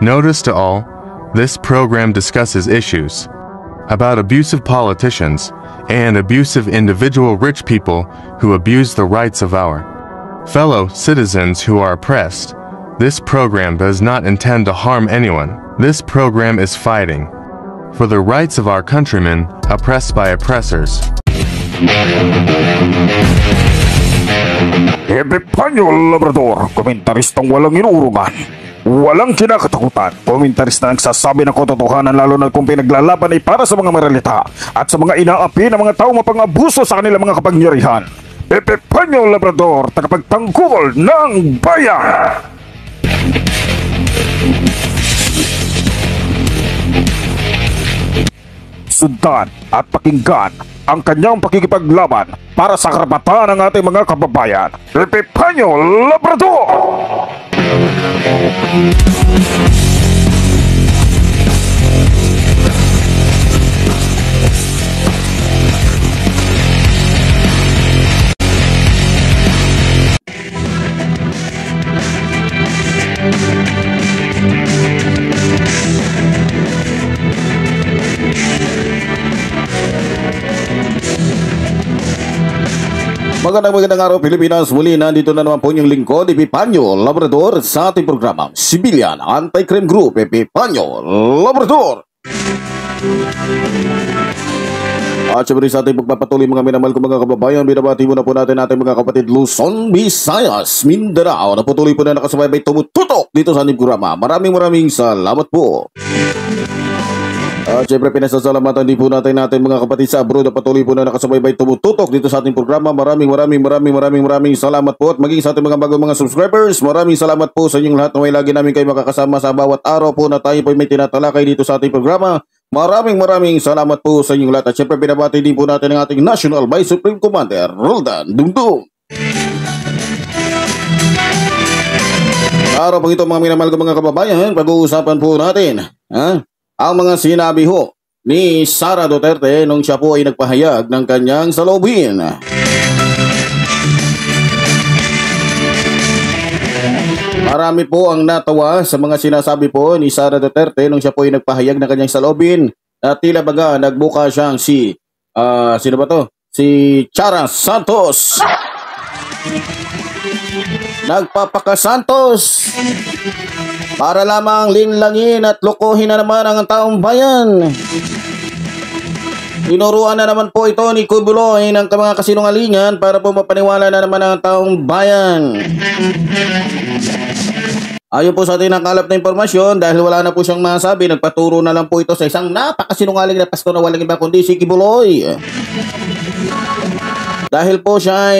Notice to all, this program discusses issues about abusive politicians and abusive individual rich people who abuse the rights of our fellow citizens who are oppressed. This program does not intend to harm anyone. This program is fighting for the rights of our countrymen oppressed by oppressors. Epifanio Labrador, komentaristang walang inuurungan, walang kinakatakutan, komentarista na nagsasabi ng katotohanan lalo na kung pinaglalaban ay para sa mga maralita at sa mga inaapi ng mga tao mapang-abuso sa kanilang mga kapangyarihan. Epifanio Labrador, tagapagtanggol ng bayan! Sundan at pakinggan ang kanyang pakikipaglaban para sa karapatan ng ating mga kababayan. Epifanio Labrador! Magandang araw Pilipinas, muli nandito na naman po yung lingkod Epifanio Labrador sa ating programa Civilian Anti-Crime Group Epifanio Labrador. At syempre sa ating pagpapatuloy mga minamahal ko mga kababayan, binabati muna po natin ating mga kapatid Luzon, Visayas, Mindanao na patuloy po na nakasubaybay tumututok dito sa ating programa. Maraming salamat po. At syempre pinasasalamatan din po natin mga kapatid sa abroad na patuloy po na nakasubaybay tumututok dito sa ating programa. Maraming salamat po. At maging sa ating mga bagong mga subscribers, maraming salamat po sa inyong lahat na may lagi namin kayo makakasama sa bawat araw po na tayo po may tinatalakay dito sa ating programa. Maraming salamat po sa inyong lahat. At syempre pinabati din po natin ang ating National Vice Supreme Commander Roldan Dumdum. Araw pang ito mga minamahal ko mga kababayan, pag-uusapan po natin ang mga sinabi ho ni Sara Duterte nung siya po ay nagpahayag ng kanyang saloobin. Marami po ang natawa sa mga sinasabi po ni Sara Duterte nung siya po ay nagpahayag ng kanyang saloobin. At tila baga nagbuka siyang si sino ba to? Si Chara Santos. Nagpapakasantos para lamang linlangin at lokohin na naman ang taong bayan. Tinuruan na naman po ito ni Kubuloy ng mga kasinungalingan para po mapaniwala na naman ang taong bayan. Ayon po sa ating nakalap na impormasyon, dahil wala na po siyang masabi, nagpaturo na lang po ito sa isang napakasinungaling na pastor na walang iba kundi si Kubuloy. Dahil po siya ay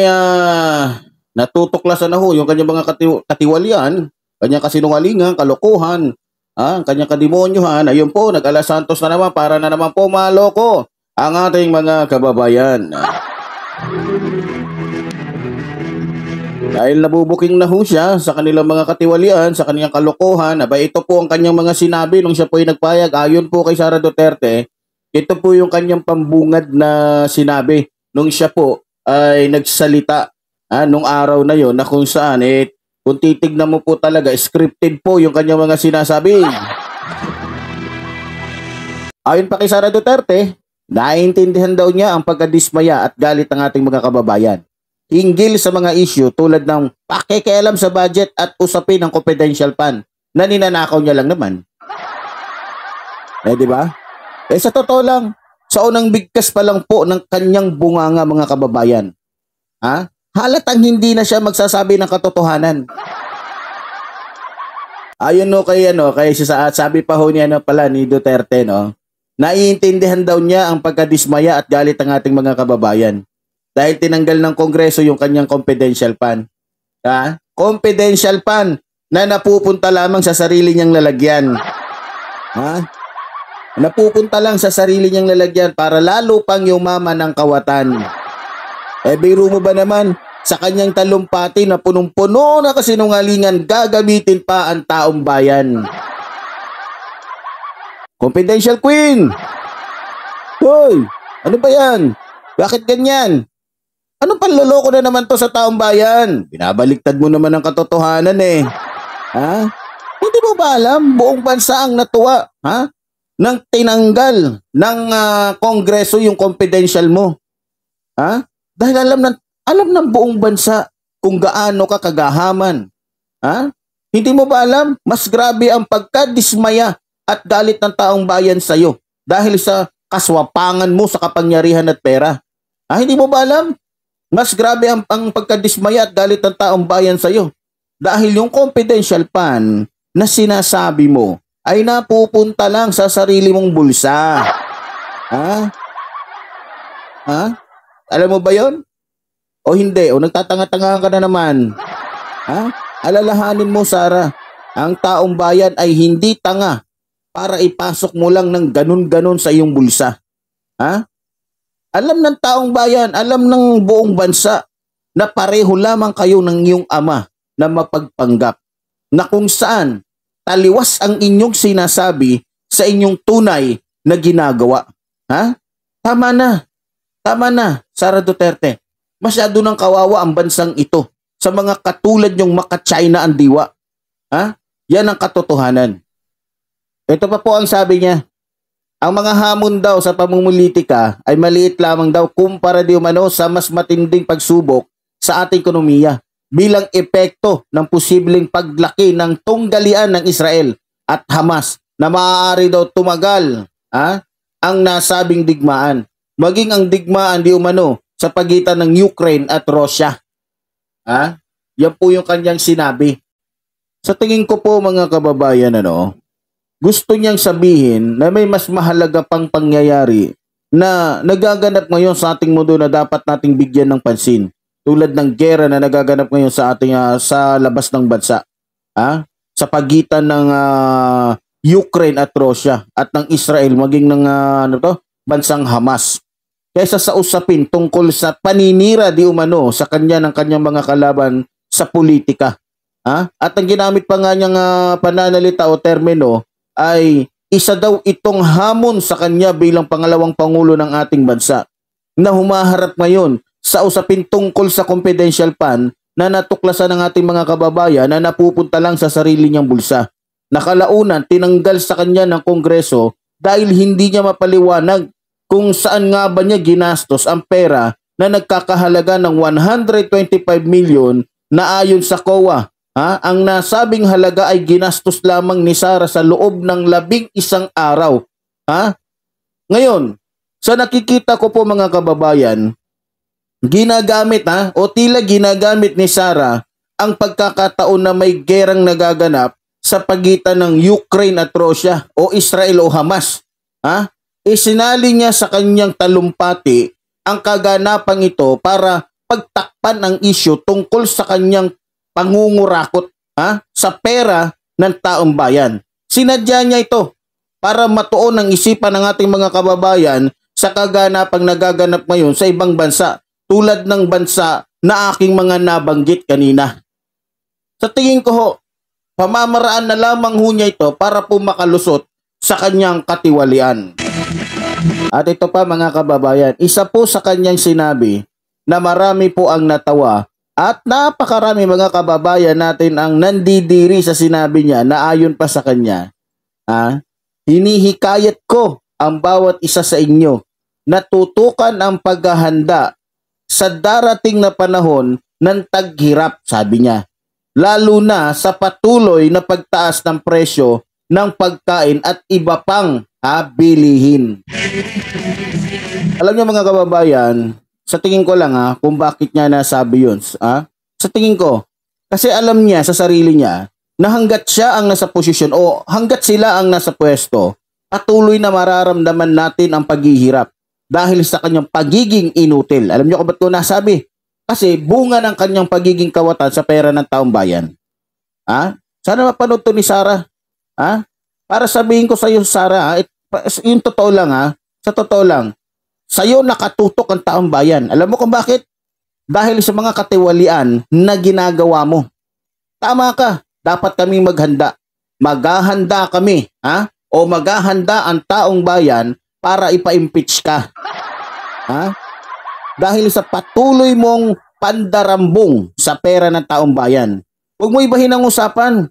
natutuklasan na ho yung kanyang mga katiwalian, kanyang kasinungalingan, kalokohan, kanyang kademonyohan. Ayun po, nag-Alas Santos na naman para na naman po maloko ang ating mga kababayan. Dahil nabubuking na ho siya sa kanilang mga katiwalian, sa kanyang kalokohan, ito po ang kanyang mga sinabi nung siya po ay nagpayag. Ayon po kay Sara Duterte, ito po yung kanyang pambungad na sinabi nung siya po ay nagsalita nung araw na yon, na kung saan kung titignan mo po talaga, scripted po yung kanyang mga sinasabi. Ayon pa kay Sara Duterte, naiintindihan daw niya ang pagkadismaya at galit ng ating mga kababayan hinggil sa mga issue tulad ng pakikialam sa budget at usapin ng confidential fund na ninanakaw niya lang naman. Di ba? Sa totoo lang, sa unang bigkas pa lang po ng kanyang bunganga mga kababayan, halatang hindi na siya magsasabi ng katotohanan. Ayun kay sabi pa ho niya ni Duterte, naiintindihan daw niya ang pagkadismaya at galit ng ating mga kababayan dahil tinanggal ng Kongreso yung kanyang confidential fund. Confidential fund na napupunta lamang sa sarili niyang lalagyan. Napupunta lang sa sarili niyang lalagyan para lalo pang yumaman ng kawatan. Biro mo ba naman, sa kanyang talumpati na punong-puno na kasinungalingan, gagamitin pa ang taong bayan. Confidential Queen! Hoy! Ano ba yan? Bakit ganyan? Anong panloloko na naman to sa taong bayan? Binabaliktad mo naman ang katotohanan eh. Ha? Hindi mo mo ba alam, buong bansa ang natuwa, ha? Nang tinanggal ng Kongreso yung confidential mo. Ha? Dahil alam ng buong bansa kung gaano ka kagahaman. Ha? Hindi mo ba alam, mas grabe ang pagkadismaya at galit ng taong bayan sa iyo dahil sa kaswapangan mo sa kapangyarihan at pera. Ha? Hindi mo ba alam? Mas grabe ang pagkadismaya at galit ng taong bayan sa iyo dahil yung confidential fund na sinasabi mo ay napupunta lang sa sarili mong bulsa. Ha? Ha? Alam mo ba yon? O hindi? O nagtatanga-tanga ka na naman? Ha? Alalahanin mo, Sara, ang taong bayan ay hindi tanga para ipasok mo lang ng ganun-ganun sa iyong bulsa. Ha? Alam ng taong bayan, alam ng buong bansa na pareho lamang kayo ng iyong ama na mapagpanggap, na kung saan taliwas ang inyong sinasabi sa inyong tunay na ginagawa. Ha? Tama na. Tama na, Sara Duterte. Masyado nang kawawa ang bansang ito sa mga katulad nyong maka-China ang diwa. Ha? Yan ang katotohanan. Ito pa po ang sabi niya. Ang mga hamon daw sa pamumulitika ay maliit lamang daw kumpara di umano sa mas matinding pagsubok sa ating ekonomiya bilang epekto ng posibleng paglaki ng tunggalian ng Israel at Hamas na maaari daw tumagal ang nasabing digmaan. Maging ang digmaan di umano sa pagitan ng Ukraine at Russia. Yan po yung kanyang sinabi. Sa tingin ko po mga kababayan, gusto niyang sabihin na may mas mahalaga pang pangyayari na nagaganap ngayon sa ating mundo na dapat nating bigyan ng pansin. Tulad ng gera na nagaganap ngayon sa ating sa labas ng bansa. Sa pagitan ng Ukraine at Russia at ng Israel maging ng bansang Hamas. Kaysa sa usapin tungkol sa paninira di umano sa ng kanyang mga kalaban sa politika. At ang ginamit pa nga niyang pananalita o termino ay isa daw itong hamon sa kanya bilang pangalawang pangulo ng ating bansa na humaharap ngayon sa usapin tungkol sa confidential fund na natuklasan ng ating mga kababayan na napupunta lang sa sarili niyang bulsa. Nakalaunan, tinanggal sa kanya ng Kongreso dahil hindi niya mapaliwanag kung saan nga ba niya ginastos ang pera na nagkakahalaga ng 125 million na ayon sa COA. Ang nasabing halaga ay ginastos lamang ni Sara sa loob ng 11 araw. Ngayon, sa nakikita ko po mga kababayan, ginagamit o tila ginagamit ni Sara ang pagkakataon na may gerang nagaganap sa pagitan ng Ukraine at Russia o Israel o Hamas. Isinali niya sa kanyang talumpati ang kaganapang ito para pagtakpan ang isyu tungkol sa kanyang pangungurakot sa pera ng taong bayan. Sinadya niya ito para matuon ang isipan ng ating mga kababayan sa kaganapang nagaganap ngayon sa ibang bansa tulad ng bansa na aking mga nabanggit kanina. Sa tingin ko ho, pamamaraan na lamang ho niya ito para po makalusot sa kanyang katiwalian. At ito pa mga kababayan, isa po sa kanyang sinabi na marami po ang natawa at napakarami mga kababayan natin ang nandidiri sa sinabi niya na ayon pa sa kanya. Hinihikayat ko ang bawat isa sa inyo na tutukan ang paghahanda sa darating na panahon ng taghirap, sabi niya. Lalo na sa patuloy na pagtaas ng presyo ng pagkain at iba pang bilihin. Alam niyo mga kababayan, sa tingin ko lang kung bakit niya nasabi yun. Sa tingin ko, kasi alam niya sa sarili niya na hanggat siya ang nasa posisyon o hanggat sila ang nasa pwesto, patuloy na mararamdaman natin ang paghihirap dahil sa kanyang pagiging inutil. Alam niyo kung ba't ko nasabi? Kasi bunga ng kanyang pagiging kawatan sa pera ng taong bayan. Sana mapanood to ni Sara. Para sabihin ko sa iyo, Sara, yung totoo lang sa totoo lang, sa iyo nakatutok ang taong bayan. Alam mo kung bakit? Dahil sa mga katiwalian na ginagawa mo. Tama ka, dapat kaming maghanda. Maghahanda kami, o maghahanda ang taong bayan para ipa-impeach ka. Dahil sa patuloy mong pandarambong sa pera ng taong bayan. Huwag mo ibahin ang usapan.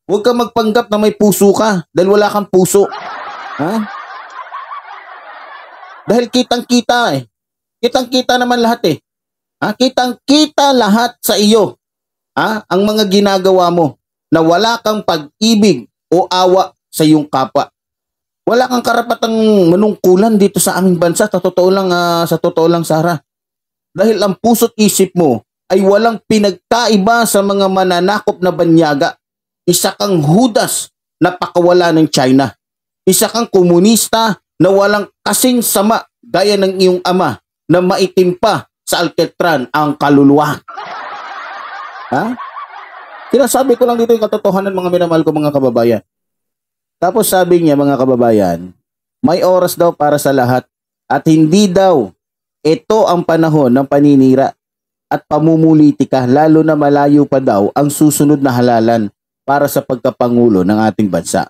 Huwag kang magpanggap na may puso ka dahil wala kang puso. Ha? Dahil kitang-kita eh. Kitang-kita naman lahat eh. Ha? Kitang-kita lahat sa iyo. Ha? Ang mga ginagawa mo na wala kang pag-ibig o awa sa iyong kapwa. Wala kang karapatang manungkulan dito sa aming bansa. Sa totoo lang, Sarah. Dahil ang puso't isip mo ay walang pinagkaiba sa mga mananakop na banyaga. Isa kang Judas na pakawala ng China. Isa kang komunista na walang kasing sama gaya ng iyong ama na maitim pa sa Alcatran ang kaluluwa. Ha? Sinasabi ko lang dito yung katotohanan, mga minamahal ko mga kababayan. Tapos sabi niya, mga kababayan, may oras daw para sa lahat at hindi daw ito ang panahon ng paninira at pamumulitika, lalo na malayo pa daw ang susunod na halalan para sa pagkapangulo ng ating bansa.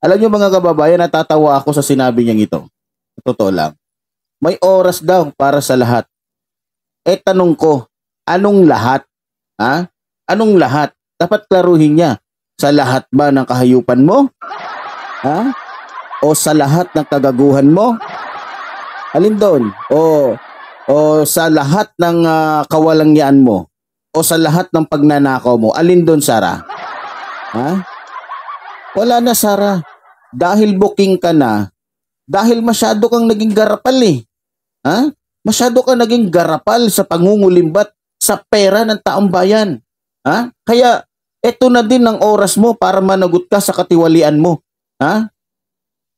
Alam niyo mga kababayan, natatawa ako sa sinabi niyang ito. Totoo lang. May oras daw para sa lahat. Tanong ko, anong lahat? Ha? Anong lahat? Dapat klaruhin niya. Sa lahat ba ng kahayupan mo? Ha? O sa lahat ng kagaguhan mo? Alin doon? O sa lahat ng kawalangyaan mo? O sa lahat ng pagnanakaw mo? Alin doon, Sarah? Ha? Wala na, Sarah. Dahil booking ka na, dahil masyado kang naging garapal eh. Ha? Masyado kang naging garapal sa pangungulimbat sa pera ng taong bayan. Ha? Kaya, eto na din ang oras mo para managot ka sa katiwalian mo. Ha?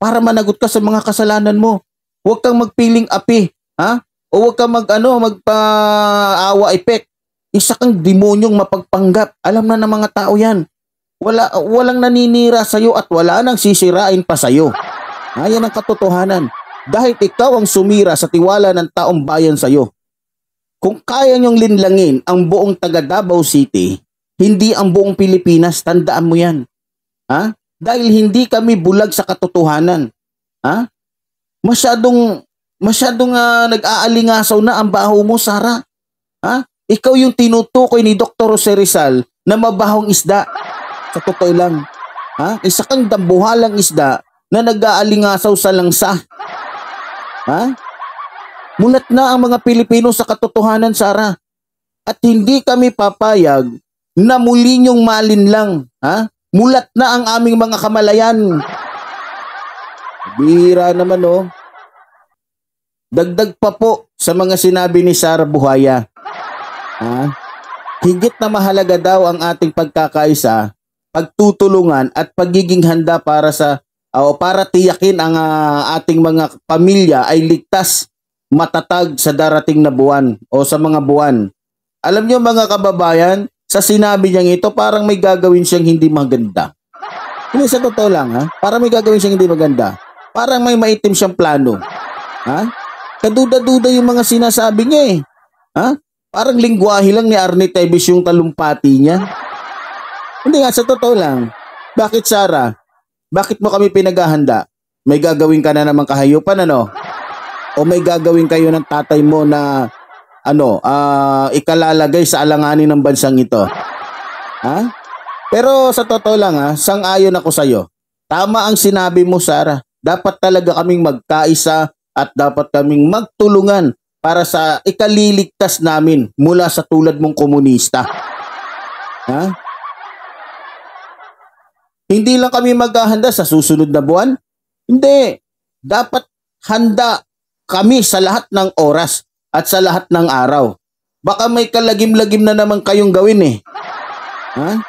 Para managot ka sa mga kasalanan mo. Huwag kang magpiling api. Ha? O huwag kang magpa-awa effect. Isa kang demonyong mapagpanggap. Alam na ng mga tao yan. Walang naninira sa'yo at wala nang sisirain pa sa'yo. Yan ang katotohanan. Dahil ikaw ang sumira sa tiwala ng taong bayan sa'yo. Kung kaya niyong linlangin ang buong taga Davao City, hindi ang buong Pilipinas, tandaan mo yan. Ha? Dahil hindi kami bulag sa katotohanan. Ha? Masyadong nag-aalingasaw na ang baho mo, Sarah. Ha? Ikaw yung tinutukoy ni Dr. Jose Rizal na mabahong isda. Sa totoo lang. Ha? Isa kang dambuhalang isda na nag-aalingasaw sa langsa. Ha? Mulat na ang mga Pilipino sa katotohanan, Sarah. At hindi kami papayag na muli niyong malinlang. Ha? Mulat na ang aming mga kamalayan. Bihira naman, oh. Dagdag pa po sa mga sinabi ni Sarah Buhaya. Ha? Higit na mahalaga daw ang ating pagkakaisa, pagtutulungan at pagiging handa para tiyakin ang ating mga pamilya ay ligtas, matatag sa darating na buwan o sa mga buwan. Alam niyo mga kababayan, sa sinabi niyang ito parang may gagawin siyang hindi maganda. Hindi, sa totoo lang, ha? Parang may gagawin siyang hindi maganda. Parang may maitim siyang plano. Ha? Kaduda-duda yung mga sinasabi niya eh. Ha? Parang lingwahe lang ni Arnie Tevez yung talumpati niya. Hindi nga, sa totoo lang. Bakit, Sarah? Bakit mo kami pinaghahanda? May gagawin ka na namang kahayupan, ano? O may gagawin kayo ng tatay mo na ikalalagay sa alanganin ng bansang ito? Ha? Pero sa totoo lang, sang-ayon ako sa'yo. Tama ang sinabi mo, Sarah. Dapat talaga kaming magkaisa at dapat kaming magtulungan para sa ikaliligtas namin mula sa tulad mong komunista. Ha? Hindi lang kami maghahanda sa susunod na buwan. Hindi. Dapat handa kami sa lahat ng oras at sa lahat ng araw. Baka may kalagim-lagim na naman kayong gawin eh. Ha?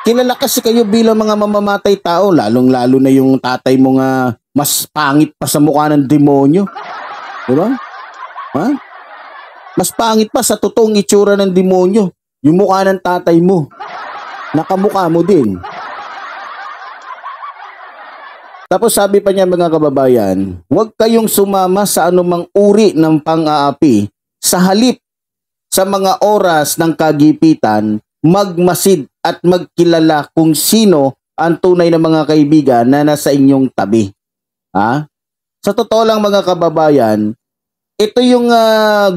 Kilala kasi kayo bilang mga mamamatay tao, lalong-lalo na yung tatay mo nga mas pangit pa sa mukha ng demonyo. Diba? Ha? Mas pangit pa sa totoong itsura ng demonyo. Yung mukha ng tatay mo. Nakamukha mo din. Tapos sabi pa niya mga kababayan, huwag kayong sumama sa anumang uri ng pang-aapi. Sa halip, sa mga oras ng kagipitan, magmasid at magkilala kung sino ang tunay na mga kaibigan na nasa inyong tabi. Ha? Sa totoo lang mga kababayan, ito yung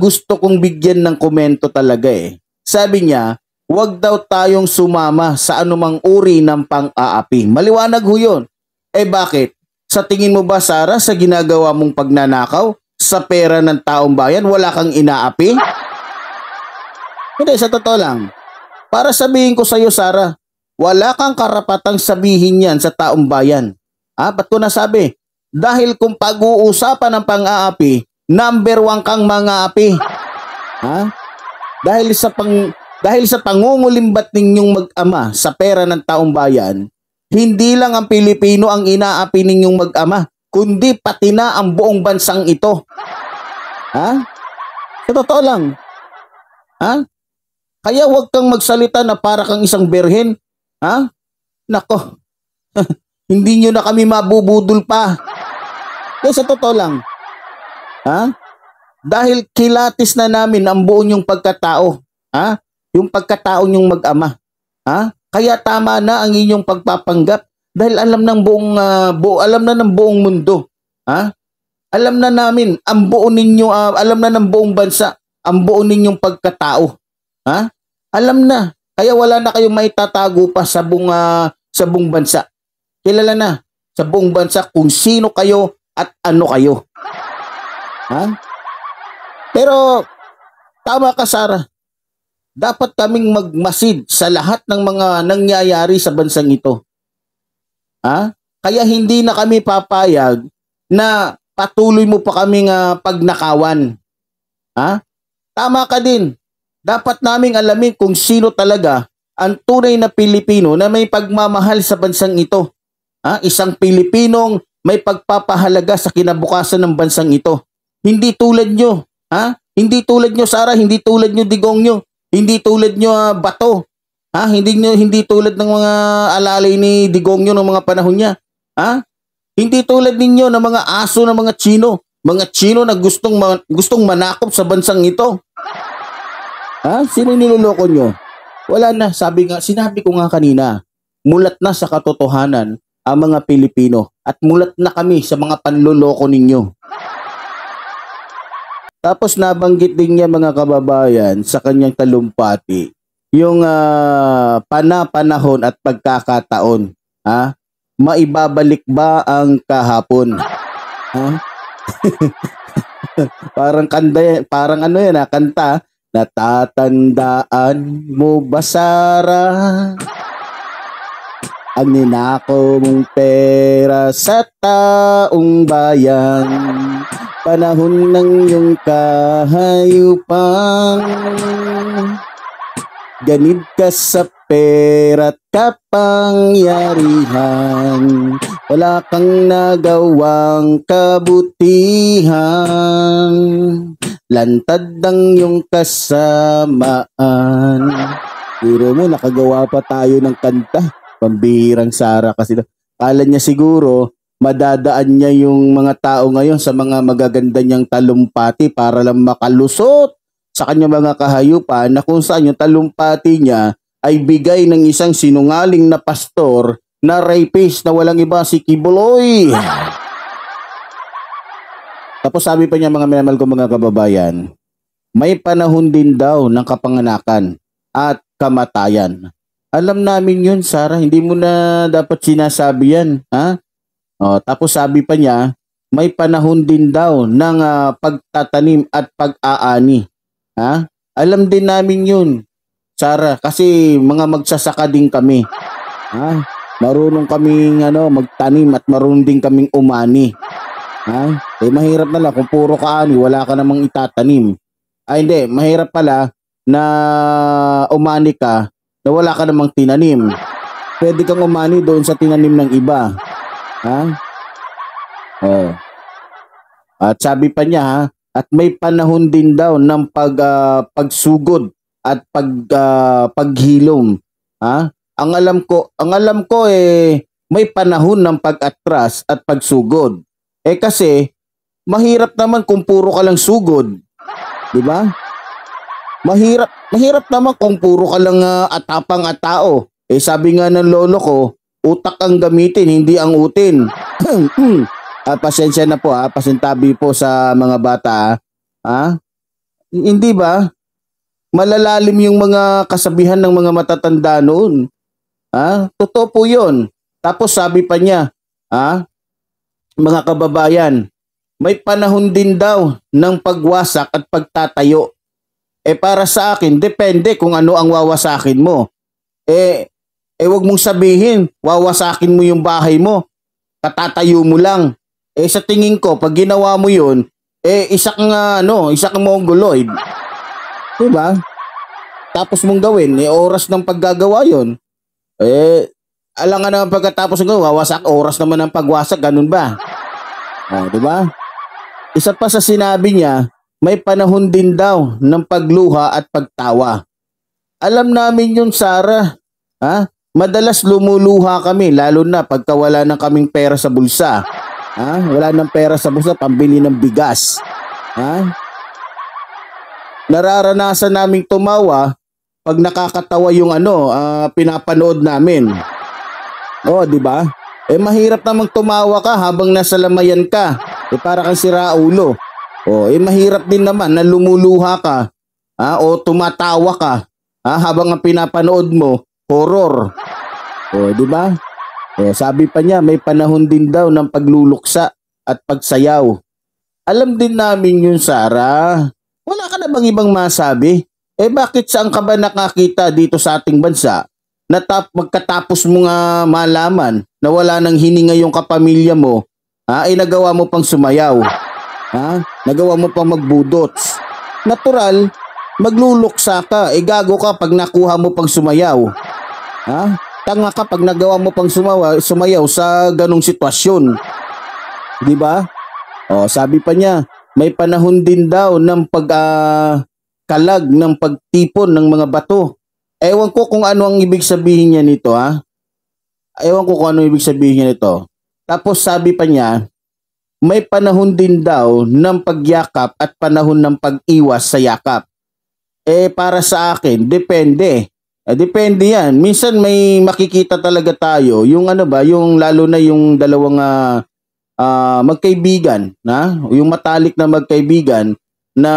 gusto kong bigyan ng komento talaga eh. Sabi niya, huwag daw tayong sumama sa anumang uri ng pang-aapi. Maliwanag ho yun. Eh bakit? Sa tingin mo ba, Sarah, sa ginagawa mong pagnanakaw, sa pera ng taong bayan, wala kang inaapi? Hindi, sa totoo lang. Para sabihin ko sa iyo, Sarah, wala kang karapatang sabihin yan sa taong bayan. Ba't ko nasabi? Dahil kung pag-uusapan ng pang-aapi, number 1 kang mga-api. Dahil sa pangungulimbat ninyong mag-ama sa pera ng taong bayan, hindi lang ang Pilipino ang inaapi ninyong mag-ama, kundi pati na ang buong bansang ito. Sa totoo lang. Kaya huwag kang magsalita na para kang isang berhen. Nako, hindi nyo na kami mabubudol pa. Kaya sa totoo lang. Dahil kilatis na namin ang buo nyong pagkatao. Yung pagkatao nyong mag-ama. Kaya tama na ang inyong pagpapanggap dahil alam ng buong mundo. Alam na namin ang buo ninyo, alam na ng buong bansa ang buo ninyong pagkatao. Alam na. Kaya wala na kayong maitatago pa sa buong bansa. Kilala na sa buong bansa kung sino kayo at ano kayo. Pero tama ka, Sarah. Dapat kaming magmasid sa lahat ng mga nangyayari sa bansang ito. Kaya hindi na kami papayag na patuloy mo pa kaming pagnakawan. Tama ka din. Dapat naming alamin kung sino talaga ang tunay na Pilipino na may pagmamahal sa bansang ito. Isang Pilipinong may pagpapahalaga sa kinabukasan ng bansang ito. Hindi tulad nyo. Hindi tulad nyo, Sarah. Hindi tulad nyo, Digong nyo. Hindi tulad nyo, Bato. Hindi tulad ng mga alalay ni Digong nyo ng mga panahon niya. Hindi tulad ninyo ng mga aso ng mga Chino. Mga Chino na gustong manakop sa bansang ito. Sino niloloko nyo? Wala na. Sinabi ko nga kanina, mulat na sa katotohanan ang mga Pilipino at mulat na kami sa mga panloloko ninyo. Tapos nabanggit din niya, mga kababayan, sa kanyang talumpati, yung panahon at pagkakataon. Maibabalik ba ang kahapon? Parang ano yan, kanta. Natatandaan mo ba, Sarah, ang ninakaw mong pera sa taong bayan? Panahon ng iyong kahayupan, ganid ka sa pera't kapangyarihan, wala kang nagawang kabutihan, lantad ang iyong kasamaan. Pero mo, nakagawa pa tayo ng kanta. Pambihirang Sarah kasi. Kala niya siguro madadaan niya yung mga tao ngayon sa mga magaganda niyang talumpati para lang makalusot sa kanyang mga kahayupan, na kung saan yung talumpati niya ay bigay ng isang sinungaling na pastor na rapist na walang iba, si Kibuloy. Tapos sabi pa niya, mga minamahal ko mga kababayan, may panahon din daw ng kapanganakan at kamatayan. Alam namin yun, Sarah. Hindi mo na dapat sinasabi yan. Tapos sabi pa niya, may panahon din daw ng pagtatanim at pag-aani. Alam din namin yun, Sarah, kasi mga magsasaka din kami. Marunong kaming magtanim at marunong din kaming umani. Mahirap na lang kung puro kaani, wala ka namang itatanim. Hindi, mahirap pala na umani ka na wala ka namang tinanim. Pwede kang umani doon sa tinanim ng iba. At sabi pa niya, at may panahon din daw ng pagsugod at paghilom. Ang alam ko may panahon ng pag-atras at pagsugod. Kasi mahirap naman kung puro ka lang sugod. 'Di ba? Mahirap naman kung puro ka lang atapang at tao. Sabi nga ng lolo ko, utak ang gamitin, hindi ang utin. Pasensya na po, pasintabi po sa mga bata. Hindi ba? malalalim yung mga kasabihan ng mga matatanda noon. Totoo po yun. Tapos sabi pa niya, mga kababayan, may panahon din daw ng pagwasak at pagtatayo. Para sa akin, depende kung ano ang wawasakin mo. Wag mong sabihin, wawasakin mo yung bahay mo, katatayo mo lang. Sa tingin ko, pag ginawa mo yun, isa kang mongoloid. Diba? Tapos mong gawin, oras ng paggagawa yun. Alam nga naman pagkatapos ng wawasak, oras naman ng pagwasak, ganun ba? Diba? Isa pa sa sinabi niya, may panahon din daw ng pagluha at pagtawa. Alam namin yun, Sarah. Madalas lumuluha kami, lalo na pagka wala na kaming pera sa bulsa. Wala nang pera sa bulsa, pambili ng bigas. Nararanasan naming tumawa pag nakakatawa yung pinapanood namin. Di ba? Mahirap namang tumawa ka habang nasa lamayan ka. Para kang siraulo. Mahirap din naman na lumuluha ka. O tumatawa ka. Habang ang pinapanood mo, horror. Di ba? Sabi pa niya, may panahon din daw ng pagluluksa at pagsayaw. Alam din namin yun, Sarah. Wala ka na bang ibang masabi? Bakit saan ka ba nakakita dito sa ating bansa na magkatapos mo nga malaman na wala nang hininga yung kapamilya mo, nagawa mo pang sumayaw? Nagawa mo pang magbudots? Natural, magluluksa ka. Gago ka pag nakuha mo pang sumayaw. Tanga ka pag nagawa mo pang sumayaw sa ganong sitwasyon. Di ba? Sabi pa niya, may panahon din daw ng kalag ng pagtipon ng mga bato. Ewan ko kung ano ang ibig sabihin niya nito, Ewan ko kung ano ibig sabihin niya nito. Tapos sabi pa niya, may panahon din daw ng pagyakap at panahon ng pag-iwas sa yakap. Para sa akin, depende. Depende yan. Minsan may makikita talaga tayo, yung yung lalo na yung dalawang magkaibigan, yung matalik na magkaibigan, na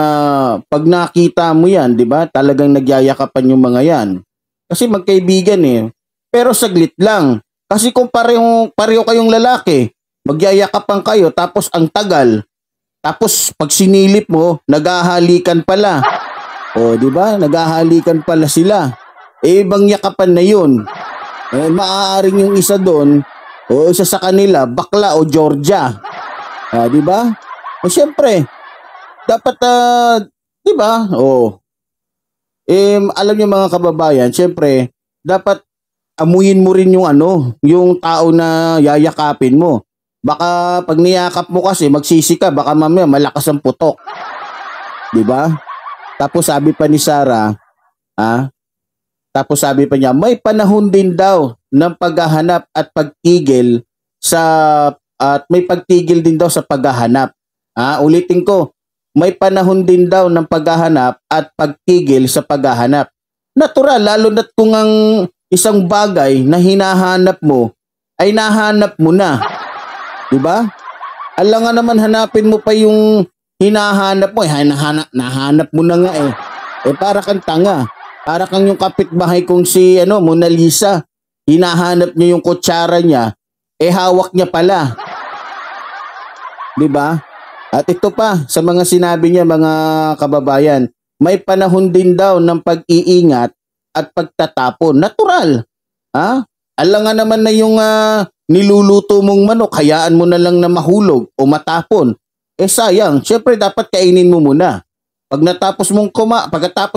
pag nakita mo yan, di ba, talagang nagyayakapan yung mga yan. Kasi magkaibigan Pero saglit lang. Kasi kung pareho kayong lalaki, magyayakapan kayo, tapos ang tagal. Tapos pag sinilip mo, naghahalikan pala. Di ba? Naghahalikan pala sila. Ibang yakapan na yun. Maaaring yung isa doon, isa sa kanila, bakla o Georgia. Di ba? Siyempre, dapat, di ba? Alam niyo mga kababayan, siyempre, dapat amuyin mo rin yung tao na yayakapin mo. Baka pag niyakap mo kasi, magsisi ka, baka mamaya malakas ang putok. Di ba? Tapos sabi pa ni Sarah, tapos sabi pa niya, may panahon din daw ng paghahanap at pagtigil at may pagtigil din daw sa paghahanap. Ulitin ko, may panahon din daw ng paghahanap at pagtigil sa paghahanap. Natural, lalo na't kung ang isang bagay na hinahanap mo ay nahanap mo na. Diba? Alam nga naman hanapin mo pa yung hinahanap mo. Nahanap mo na nga para kang tanga. Para kang yung kapitbahay kong si Mona Lisa. Hinahanap niya yung kutsara niya. Hawak niya pala. Diba? At ito pa, sa mga sinabi niya mga kababayan, may panahon din daw ng pag-iingat at pagtatapon. Natural. Alam nga naman na yung niluluto mong manok, hayaan mo na lang na mahulog o matapon. Sayang, syempre dapat kainin mo muna. Pagkatapos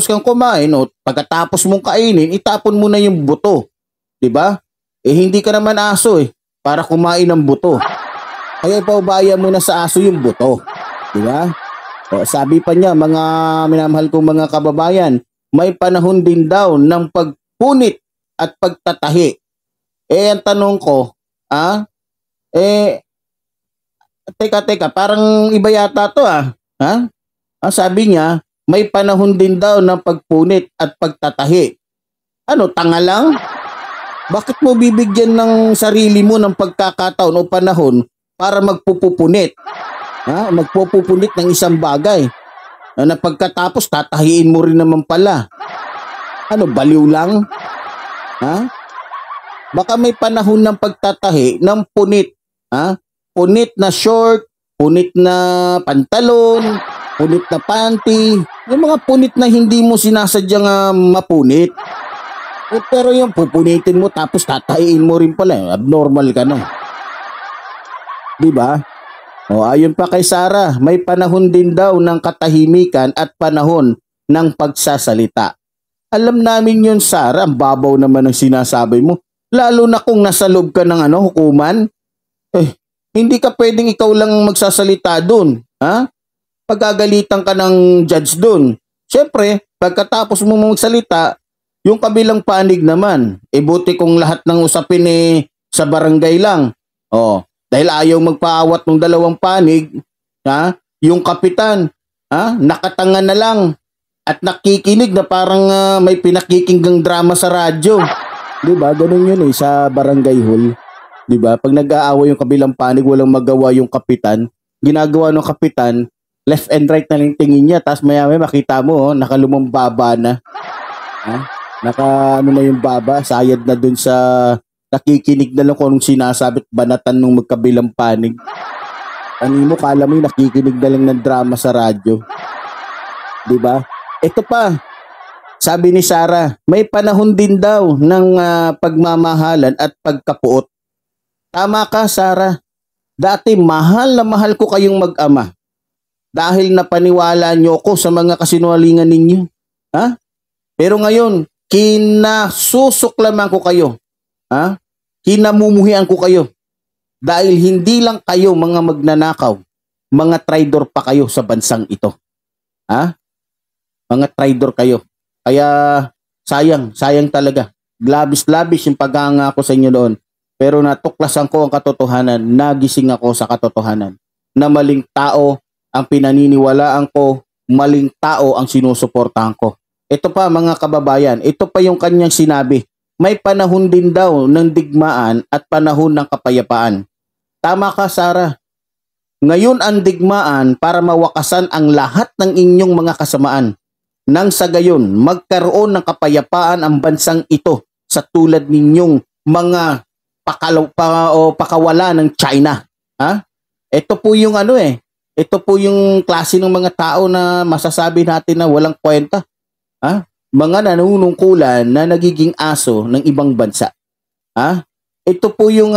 kang kumain o pagkatapos mong kainin, itapon mo na yung buto. 'Di ba? Hindi ka naman aso para kumain ng buto. Kaya paubaya mo na sa aso yung buto. 'Di ba? Sabi pa niya, mga minamahal kong mga kababayan, may panahon din daw ng pagpunit at pagtatahi. Ang tanong ko, teka, parang iba yata to sabi niya, may panahon din daw ng pagpunit at pagtatahi. Tanga lang? Bakit mo bibigyan ng sarili mo ng pagkakataon o panahon para magpupunit? Magpupunit ng isang bagay. Na pagkatapos tatahiin mo rin naman pala. Ano, baliw lang? Ha? Baka may panahon ng pagtatahi ng punit. Ha? Punit na short, punit na pantalon, punit na panty. Yung mga punit na hindi mo sinasadyang mapunit. Pero yung pupunitin mo tapos tatahiin mo rin pala. Abnormal ka na. Diba? O ayon pa kay Sarah, may panahon din daw ng katahimikan at panahon ng pagsasalita. Alam namin yun, Sarah, ang babaw naman ng sinasabi mo. Lalo na kung nasa loob ka ng hukuman. Hindi ka pwedeng ikaw lang magsasalita dun. Ha? Pagagalitan ka ng judge dun. Siyempre, pagkatapos mo magsalita, yung kabilang panig naman, buti kung lahat ng usapin sa barangay lang. Dahil ayaw magpaawat ng dalawang panig, ha? Yung kapitan, ha? Nakatanga na lang at nakikinig na parang may pinakikinggang drama sa radyo. 'Di ba? Ganun yun sa barangay hall. 'Di ba? Pag nag-aaway yung kabilang panig, walang magawa yung kapitan. Ginagawa ng kapitan, left and right na lang tingin niya, tapos maya-maya makita mo, nakalumang baba na. Ha? Na yung baba, sayad na dun sa nakikinig na lang kung anong sinasabi at banatan ng magkabilang panig. Ano mo, kala mo yung nakikinig na lang ng drama sa radyo. Diba? Ito pa, sabi ni Sarah, may panahon din daw ng pagmamahalan at pagkapuot. Tama ka, Sarah. Dati mahal na mahal ko kayong mag-ama. Dahil napaniwala nyo ko sa mga kasinungalingan ninyo. Ha? Pero ngayon, kinasusuklaman ko kayo. Ha? Kinamumuhian ko kayo. Dahil hindi lang kayo mga magnanakaw, mga traidor pa kayo sa bansang ito. Ha? Mga traidor kayo. Kaya sayang talaga. Labis-labis yung paghanga ko sa inyo noon. Pero natuklasan ko ang katotohanan, nagising ako sa katotohanan. Na maling tao ang pinaniniwalaan ko, maling tao ang sinusuportahan ko. Ito pa mga kababayan, ito pa yung kanyang sinabi. May panahon din daw ng digmaan at panahon ng kapayapaan. Tama ka, Sarah. Ngayon ang digmaan para mawakasan ang lahat ng inyong mga kasamaan. Nang sa gayon, magkaroon ng kapayapaan ang bansang ito sa tulad ninyong mga pakawala ng China. Ha? Ito po yung ito po yung klase ng mga tao na masasabi natin na walang kwenta. Ha? Mga nanunungkulan na nagiging aso ng ibang bansa. Ha? Ito po yung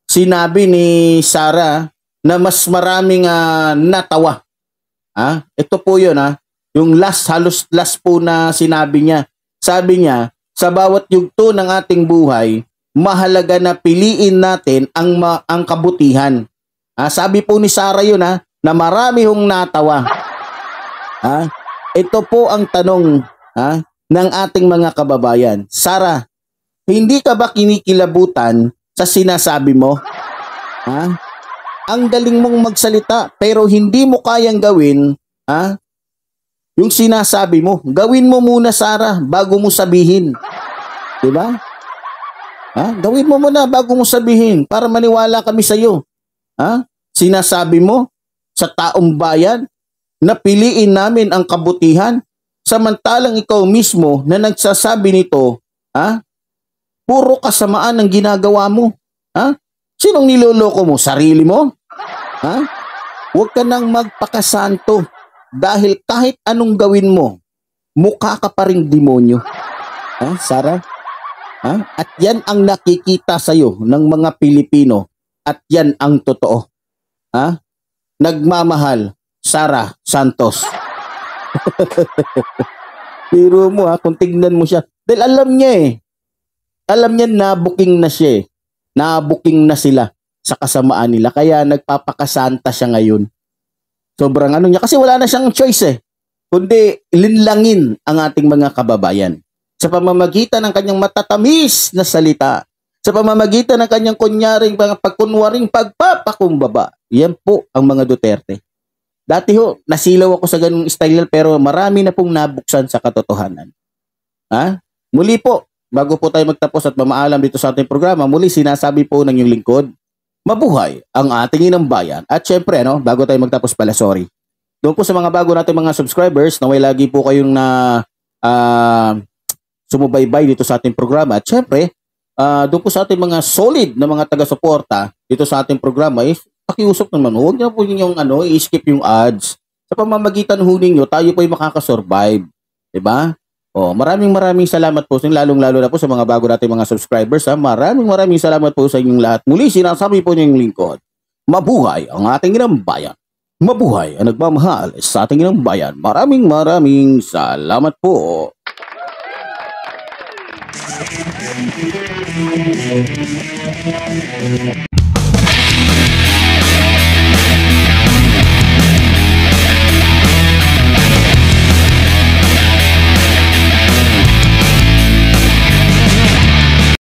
sinabi ni Sarah na mas maraming natawa. Ha? Ito po yun, yung halos last po na sinabi niya. Sabi niya, sa bawat yugto ng ating buhay, mahalaga na piliin natin ang kabutihan. Sabi po ni Sarah yun, na marami hong natawa. Ito po ang tanong ng ating mga kababayan. Sarah, hindi ka ba kinikilabutan sa sinasabi mo? Ang galing mong magsalita pero hindi mo kayang gawin yung sinasabi mo. Gawin mo muna, Sarah, bago mo sabihin. Diba? Gawin mo muna bago mo sabihin para maniwala kami sa iyo. Sinasabi mo sa taong bayan na piliin namin ang kabutihan, samantalang ikaw mismo na nagsasabi nito, puro kasamaan ang ginagawa mo. Sinong niloloko mo? Sarili mo? Huwag ka nang magpakasanto dahil kahit anong gawin mo, mukha ka pa ring demonyo. Sarah? At yan ang nakikita sa'yo ng mga Pilipino at yan ang totoo. Nagmamahal, Sarah Santos. Pero mo kung tignan mo siya. Dahil alam niya Alam niya na-booking na siya Na-booking na sila sa kasamaan nila. Kaya nagpapakasanta siya ngayon. Sobrang niya. Kasi wala na siyang choice kundi linlangin ang ating mga kababayan. Sa pamamagitan ng kanyang matatamis na salita. Sa pamamagitan ng kanyang pagkunwaring pagpapakumbaba. Yan po ang mga Duterte. Dati nasilaw ako sa ganung style pero marami na pong nabuksan sa katotohanan. Muli po, bago po tayo magtapos at mamaalam dito sa ating programa, muli sinasabi po ng inyong lingkod, mabuhay ang ating inang bayan. At syempre, bago tayo magtapos pala, sorry. Doon po sa mga bago natin mga subscribers, naway lagi po kayong sumubaybay dito sa ating programa. At syempre, doon po sa ating mga solid na mga taga-suporta dito sa ating programa, pakiusap naman, huwag niyo po yung i-skip yung ads. Sa pamamagitan ho ninyo, tayo po ay makakasurvive. Diba? Maraming salamat po, lalong-lalo na po sa mga bago nating mga subscribers. Maraming salamat po sa inyong lahat. Muli, sinasabi po niyong lingkod, mabuhay ang ating inang bayan. Mabuhay ang nagmamahal sa ating inang bayan. Maraming salamat po.